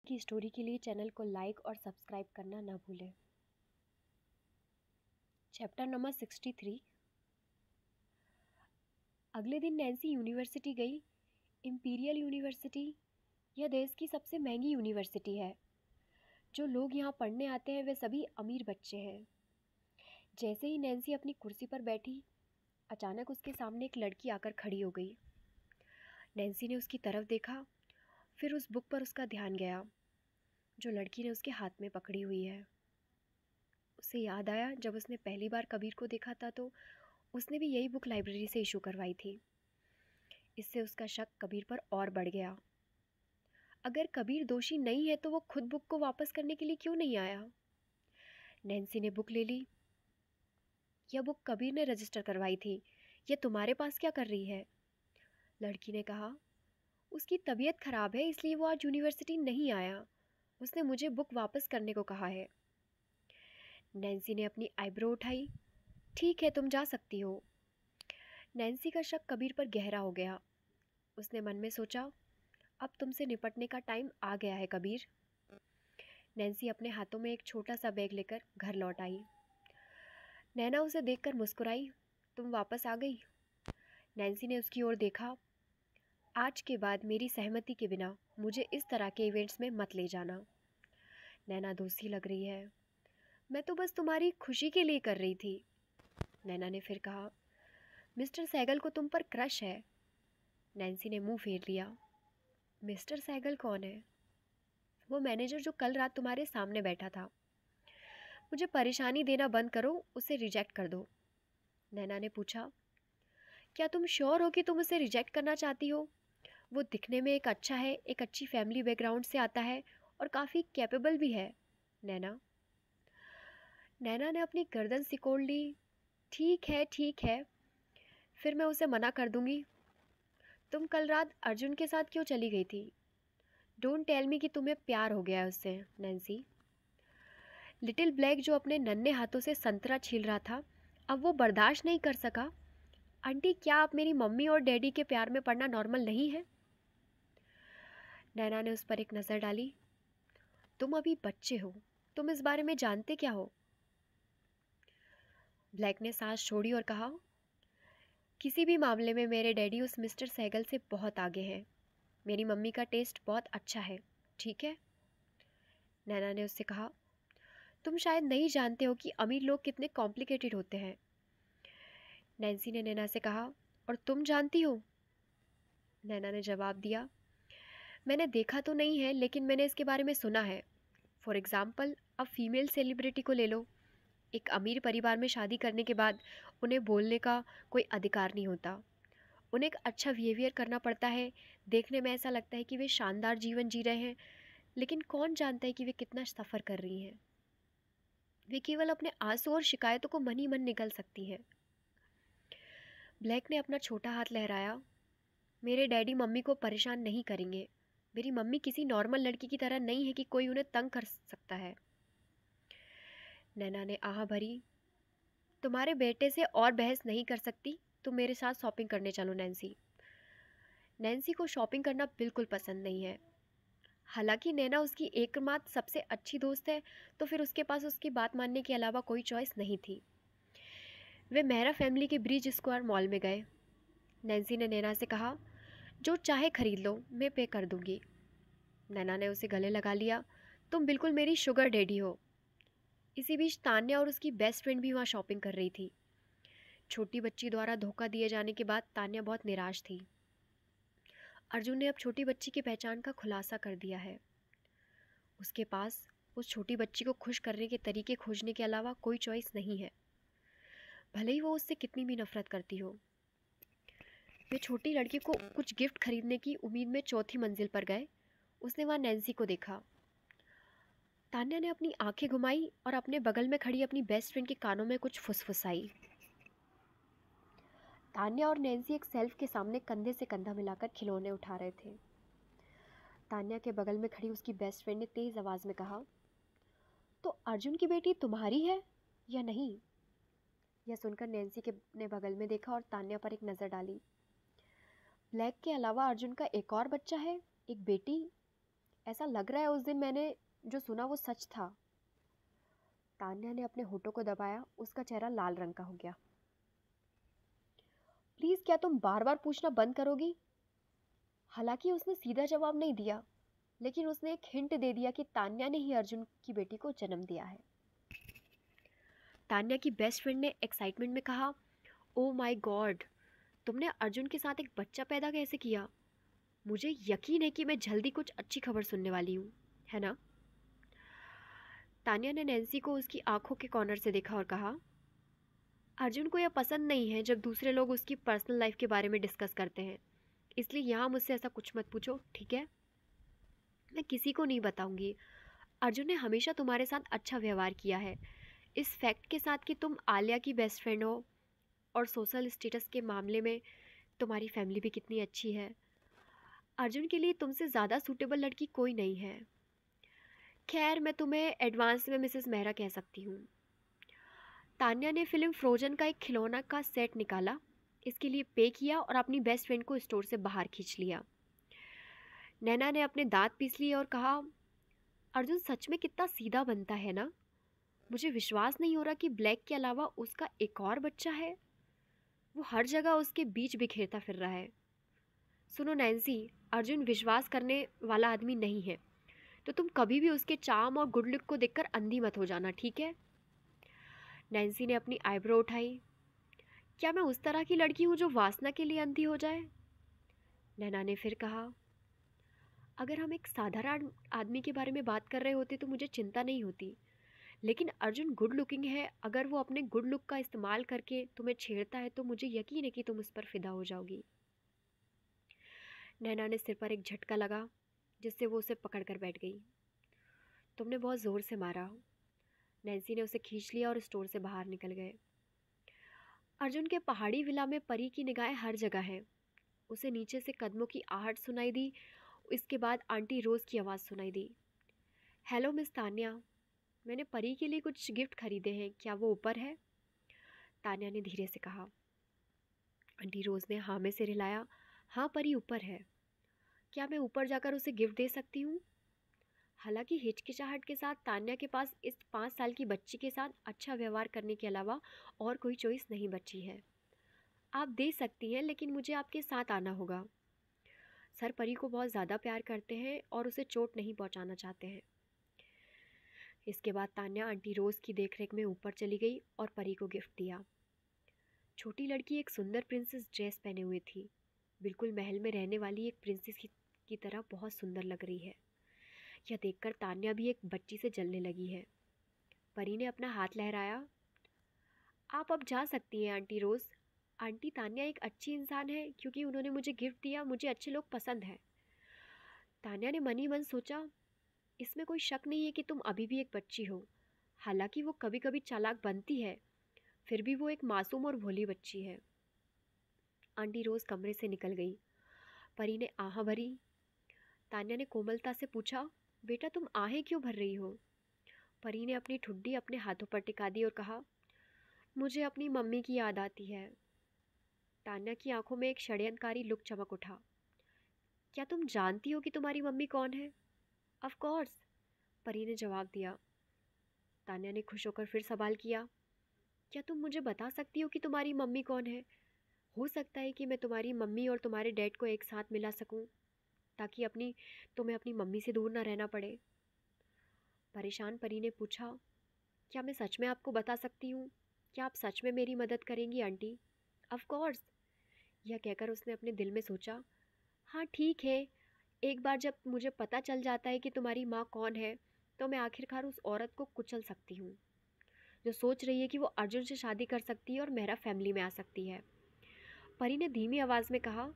की स्टोरी के लिए चैनल को लाइक और सब्सक्राइब करना ना भूलें। Chapter number 63। अगले दिन नैन्सी यूनिवर्सिटी गई। इंपीरियल यूनिवर्सिटी यह देश की सबसे महंगी यूनिवर्सिटी है। जो लोग यहाँ पढ़ने आते हैं वे सभी अमीर बच्चे हैं। जैसे ही नैन्सी अपनी कुर्सी पर बैठी, अचानक उसके सामने एक लड़की आकर खड़ी हो गई। नैन्सी ने उसकी तरफ देखा, फिर उस बुक पर उसका ध्यान गया जो लड़की ने उसके हाथ में पकड़ी हुई है। उसे याद आया जब उसने पहली बार कबीर को देखा था तो उसने भी यही बुक लाइब्रेरी से इशू करवाई थी। इससे उसका शक कबीर पर और बढ़ गया। अगर कबीर दोषी नहीं है तो वो खुद बुक को वापस करने के लिए क्यों नहीं आया? नैन्सी ने बुक ले ली। यह बुक कबीर ने रजिस्टर करवाई थी। यह तुम्हारे पास क्या कर रही है? लड़की ने कहा, उसकी तबीयत खराब है इसलिए वो आज यूनिवर्सिटी नहीं आया। उसने मुझे बुक वापस करने को कहा है। नैन्सी ने अपनी आईब्रो उठाई। ठीक है, तुम जा सकती हो। नैन्सी का शक कबीर पर गहरा हो गया। उसने मन में सोचा, अब तुमसे निपटने का टाइम आ गया है कबीर। नैन्सी अपने हाथों में एक छोटा सा बैग लेकर घर लौट आई। नैना उसे देखकर मुस्कुराई। तुम वापस आ गई? नैन्सी ने उसकी ओर देखा। आज के बाद मेरी सहमति के बिना मुझे इस तरह के इवेंट्स में मत ले जाना। नैना दोषी लग रही है। मैं तो बस तुम्हारी खुशी के लिए कर रही थी। नैना ने फिर कहा, मिस्टर सहगल को तुम पर क्रश है। नैन्सी ने मुंह फेर लिया। मिस्टर सहगल कौन है? वो मैनेजर जो कल रात तुम्हारे सामने बैठा था। मुझे परेशानी देना बंद करो, उसे रिजेक्ट कर दो। नैना ने पूछा, क्या तुम श्योर हो कि तुम उसे रिजेक्ट करना चाहती हो? वो दिखने में एक अच्छा है, एक अच्छी फैमिली बैकग्राउंड से आता है और काफ़ी कैपेबल भी है। नैना नैना ने अपनी गर्दन सिकोड़ ली। ठीक है ठीक है, फिर मैं उसे मना कर दूंगी। तुम कल रात अर्जुन के साथ क्यों चली गई थी? डोंट टेल मी कि तुम्हें प्यार हो गया है उससे। नैन्सी, लिटिल ब्लैक जो अपने नन्हे हाथों से संतरा छील रहा था, अब वो बर्दाश्त नहीं कर सका। आंटी, क्या आप मेरी मम्मी और डैडी के प्यार में पड़ना नॉर्मल नहीं है? नैना ने उस पर एक नज़र डाली। तुम अभी बच्चे हो, तुम इस बारे में जानते क्या हो? ब्लैक ने सांस छोड़ी और कहा, किसी भी मामले में मेरे डैडी उस मिस्टर सहगल से बहुत आगे हैं। मेरी मम्मी का टेस्ट बहुत अच्छा है, ठीक है? नैना ने उससे कहा, तुम शायद नहीं जानते हो कि अमीर लोग कितने कॉम्प्लिकेटेड होते हैं। नैन्सी ने नैना से कहा, और तुम जानती हो? नैना ने जवाब दिया, मैंने देखा तो नहीं है लेकिन मैंने इसके बारे में सुना है। फॉर एग्ज़ाम्पल, अब फीमेल सेलिब्रिटी को ले लो। एक अमीर परिवार में शादी करने के बाद उन्हें बोलने का कोई अधिकार नहीं होता। उन्हें एक अच्छा बिहेवियर करना पड़ता है। देखने में ऐसा लगता है कि वे शानदार जीवन जी रहे हैं, लेकिन कौन जानता है कि वे कितना सफ़र कर रही हैं। वे केवल अपने आंसू और शिकायतों को मन ही मन निगल सकती हैं। ब्लैक ने अपना छोटा हाथ लहराया। मेरे डैडी मम्मी को परेशान नहीं करेंगे। मेरी मम्मी किसी नॉर्मल लड़की की तरह नहीं है कि कोई उन्हें तंग कर सकता है। नैना ने आह भरी। तुम्हारे बेटे से और बहस नहीं कर सकती। तुम मेरे साथ शॉपिंग करने चलो नैन्सी। नैन्सी को शॉपिंग करना बिल्कुल पसंद नहीं है। हालांकि नैना उसकी एकमात्र सबसे अच्छी दोस्त है, तो फिर उसके पास उसकी बात मानने के अलावा कोई चॉइस नहीं थी। वे मेहरा फैमिली के ब्रिज स्क्वायर मॉल में गए। नैन्सी ने नैना से कहा, जो चाहे खरीद लो, मैं पे कर दूंगी। नैना ने उसे गले लगा लिया। तुम बिल्कुल मेरी शुगर डैडी हो। इसी बीच तान्या और उसकी बेस्ट फ्रेंड भी वहाँ शॉपिंग कर रही थी। छोटी बच्ची द्वारा धोखा दिए जाने के बाद तान्या बहुत निराश थी। अर्जुन ने अब छोटी बच्ची की पहचान का खुलासा कर दिया है। उसके पास उस छोटी बच्ची को खुश करने के तरीके खोजने के अलावा कोई चॉइस नहीं है, भले ही वो उससे कितनी भी नफरत करती हो। वे छोटी लड़की को कुछ गिफ्ट खरीदने की उम्मीद में चौथी मंजिल पर गए। उसने वहाँ नैन्सी को देखा। तान्या ने अपनी आंखें घुमाई और अपने बगल में खड़ी अपनी बेस्ट फ्रेंड के कानों में कुछ फुसफुसाई। तान्या और नैन्सी एक सेल्फ के सामने कंधे से कंधा मिलाकर खिलौने उठा रहे थे। तान्या के बगल में खड़ी उसकी बेस्ट फ्रेंड ने तेज आवाज में कहा, तो अर्जुन की बेटी तुम्हारी है या नहीं? यह सुनकर नैन्सी के ने बगल में देखा और तान्या पर एक नज़र डाली। ब्लैक के अलावा अर्जुन का एक और बच्चा है, एक बेटी? ऐसा लग रहा है उस दिन मैंने जो सुना वो सच था। तान्या ने अपने होठों को दबाया, उसका चेहरा लाल रंग का हो गया। प्लीज क्या तुम बार बार पूछना बंद करोगी? हालांकि उसने सीधा जवाब नहीं दिया, लेकिन उसने एक हिंट दे दिया कि तान्या ने ही अर्जुन की बेटी को जन्म दिया है। तान्या की बेस्ट फ्रेंड ने एक्साइटमेंट में कहा, ओ माय गॉड, तुमने अर्जुन के साथ एक बच्चा पैदा कैसे किया? मुझे यकीन है कि मैं जल्दी कुछ अच्छी खबर सुनने वाली हूँ, है ना? तान्या ने नैन्सी को उसकी आंखों के कॉर्नर से देखा और कहा, अर्जुन को यह पसंद नहीं है जब दूसरे लोग उसकी पर्सनल लाइफ के बारे में डिस्कस करते हैं, इसलिए यहाँ मुझसे ऐसा कुछ मत पूछो, ठीक है? मैं किसी को नहीं बताऊंगी। अर्जुन ने हमेशा तुम्हारे साथ अच्छा व्यवहार किया है। इस फैक्ट के साथ कि तुम आलिया की बेस्ट फ्रेंड हो और सोशल स्टेटस के मामले में तुम्हारी फैमिली भी कितनी अच्छी है, अर्जुन के लिए तुमसे ज़्यादा सूटेबल लड़की कोई नहीं है। खैर, मैं तुम्हें एडवांस में मिसेस मेहरा कह सकती हूँ। तान्या ने फिल्म फ्रोजन का एक खिलौना का सेट निकाला, इसके लिए पे किया और अपनी बेस्ट फ्रेंड को स्टोर से बाहर खींच लिया। नैना ने अपने दांत पीस लिए और कहा, अर्जुन सच में कितना सीधा बनता है ना। मुझे विश्वास नहीं हो रहा कि ब्लैक के अलावा उसका एक और बच्चा है। वो हर जगह उसके बीच बिखेरता फिर रहा है। सुनो नैन्सी, अर्जुन विश्वास करने वाला आदमी नहीं है, तो तुम कभी भी उसके चार्म और गुड लुक को देखकर अंधी मत हो जाना, ठीक है? नैन्सी ने अपनी आईब्रो उठाई। क्या मैं उस तरह की लड़की हूँ जो वासना के लिए अंधी हो जाए? नैना ने फिर कहा, अगर हम एक साधारण आदमी के बारे में बात कर रहे होते तो मुझे चिंता नहीं होती, लेकिन अर्जुन गुड लुकिंग है। अगर वो अपने गुड लुक का इस्तेमाल करके तुम्हें छेड़ता है तो मुझे यकीन है कि तुम उस पर फिदा हो जाओगी। नैना ने सिर पर एक झटका लगा, जिससे वो उसे पकड़ कर बैठ गई। तुमने बहुत ज़ोर से मारा। नैन्सी ने उसे खींच लिया और स्टोर से बाहर निकल गए। अर्जुन के पहाड़ी विला में परी की निगाहें हर जगह हैं। उसे नीचे से कदमों की आहट सुनाई दी। इसके बाद आंटी रोज़ की आवाज़ सुनाई दी। हेलो मिस तान्या, मैंने परी के लिए कुछ गिफ्ट खरीदे हैं, क्या वो ऊपर है? तान्या ने धीरे से कहा। आंटी रोज़ ने हाँ में सिर हिलाया। हाँ परी ऊपर है। क्या मैं ऊपर जाकर उसे गिफ्ट दे सकती हूँ? हालांकि हिचकिचाहट के साथ तान्या के पास इस 5 साल की बच्ची के साथ अच्छा व्यवहार करने के अलावा और कोई चॉइस नहीं बची है। आप दे सकती हैं, लेकिन मुझे आपके साथ आना होगा। सर परी को बहुत ज़्यादा प्यार करते हैं और उसे चोट नहीं पहुंचाना चाहते हैं। इसके बाद तान्या आंटी रोज़ की देखरेख में ऊपर चली गई और परी को गिफ्ट दिया। छोटी लड़की एक सुंदर प्रिंसेस ड्रेस पहने हुई थी। बिल्कुल महल में रहने वाली एक प्रिंसेस की तरह बहुत सुंदर लग रही है। यह देखकर तान्या भी एक बच्ची से जलने लगी है। परी ने अपना हाथ लहराया। आप अब जा सकती हैं आंटी रोज़। आंटी तान्या एक अच्छी इंसान है, क्योंकि उन्होंने मुझे गिफ्ट दिया। मुझे अच्छे लोग पसंद हैं। तान्या ने मन ही मन सोचा, इसमें कोई शक नहीं है कि तुम अभी भी एक बच्ची हो। हालांकि वो कभी कभी चालाक बनती है, फिर भी वो एक मासूम और भोली बच्ची है। आंटी रोज़ कमरे से निकल गई। परी ने आह भरी। तान्या ने कोमलता से पूछा, बेटा तुम आहें क्यों भर रही हो? परी ने अपनी ठुड्डी अपने हाथों पर टिका दी और कहा, मुझे अपनी मम्मी की याद आती है। तान्या की आंखों में एक षड्यंत्रकारी लुक चमक उठा। क्या तुम जानती हो कि तुम्हारी मम्मी कौन है? ऑफ कोर्स, परी ने जवाब दिया। तान्या ने खुश होकर फिर सवाल किया, क्या तुम मुझे बता सकती हो कि तुम्हारी मम्मी कौन है? हो सकता है कि मैं तुम्हारी मम्मी और तुम्हारे डैड को एक साथ मिला सकूं, ताकि तुम्हें अपनी मम्मी से दूर ना रहना पड़े। परेशान परी ने पूछा, क्या मैं सच में आपको बता सकती हूँ? क्या आप सच में मेरी मदद करेंगी आंटी? ऑफ कोर्स, यह कहकर उसने अपने दिल में सोचा, हाँ ठीक है, एक बार जब मुझे पता चल जाता है कि तुम्हारी माँ कौन है, तो मैं आखिरकार उस औरत को कुचल सकती हूँ जो सोच रही है कि वो अर्जुन से शादी कर सकती है और मेरा फैमिली में आ सकती है। परी ने धीमी आवाज़ में कहा,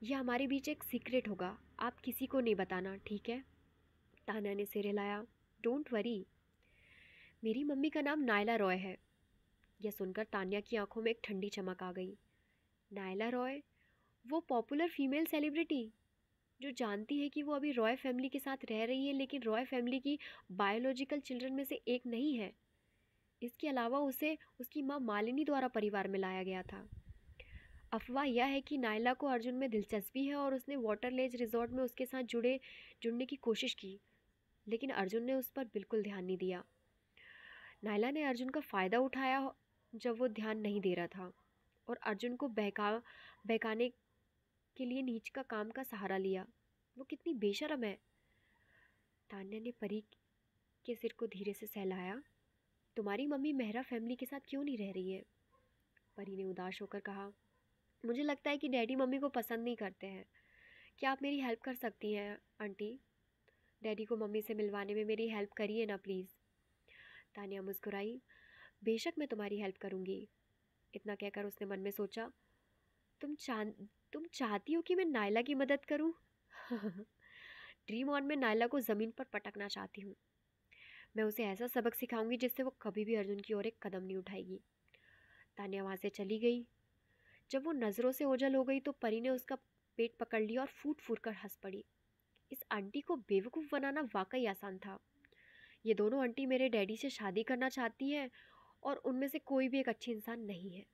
यह हमारे बीच एक सीक्रेट होगा, आप किसी को नहीं बताना, ठीक है? तान्या ने सिर हिलाया। डोंट वरी, मेरी मम्मी का नाम नायला रॉय है। यह सुनकर तान्या की आंखों में एक ठंडी चमक आ गई। नायला रॉय? वो पॉपुलर फीमेल सेलिब्रिटी जो जानती है कि वो अभी रॉय फैमिली के साथ रह रही है, लेकिन रॉय फैमिली की बायोलॉजिकल चिल्ड्रन में से एक नहीं है। इसके अलावा उसे उसकी माँ मालिनी द्वारा परिवार में लाया गया था। अफवाह यह है कि नायला को अर्जुन में दिलचस्पी है और उसने वाटरलेज रिजॉर्ट में उसके साथ जुड़ने की कोशिश की, लेकिन अर्जुन ने उस पर बिल्कुल ध्यान नहीं दिया। नायला ने अर्जुन का फ़ायदा उठाया जब वो ध्यान नहीं दे रहा था, और अर्जुन को बहकाने के लिए नीच का काम का सहारा लिया। वो कितनी बेशर्म है। तान्या ने परी के सिर को धीरे से सहलाया। तुम्हारी मम्मी मेहरा फैमिली के साथ क्यों नहीं रह रही है? परी ने उदास होकर कहा। मुझे लगता है कि डैडी मम्मी को पसंद नहीं करते हैं। क्या आप मेरी हेल्प कर सकती हैं आंटी? डैडी को मम्मी से मिलवाने में मेरी हेल्प करिए ना प्लीज़। तान्या मुस्कुराई। बेशक मैं तुम्हारी हेल्प करूँगी। इतना कहकर उसने मन में सोचा, तुम चाह तुम चाहती हो कि मैं नायला की मदद करूं? ड्रीम ऑन में नायला को ज़मीन पर पटकना चाहती हूँ। मैं उसे ऐसा सबक सिखाऊंगी जिससे वो कभी भी अर्जुन की ओर एक कदम नहीं उठाएगी। तान्या वहाँ से चली गई। जब वो नज़रों से ओझल हो गई तो परी ने उसका पेट पकड़ लिया और फूट फूट कर हंस पड़ी। इस आंटी को बेवकूफ़ बनाना वाकई आसान था। ये दोनों आंटी मेरे डैडी से शादी करना चाहती हैं और उनमें से कोई भी एक अच्छी इंसान नहीं है।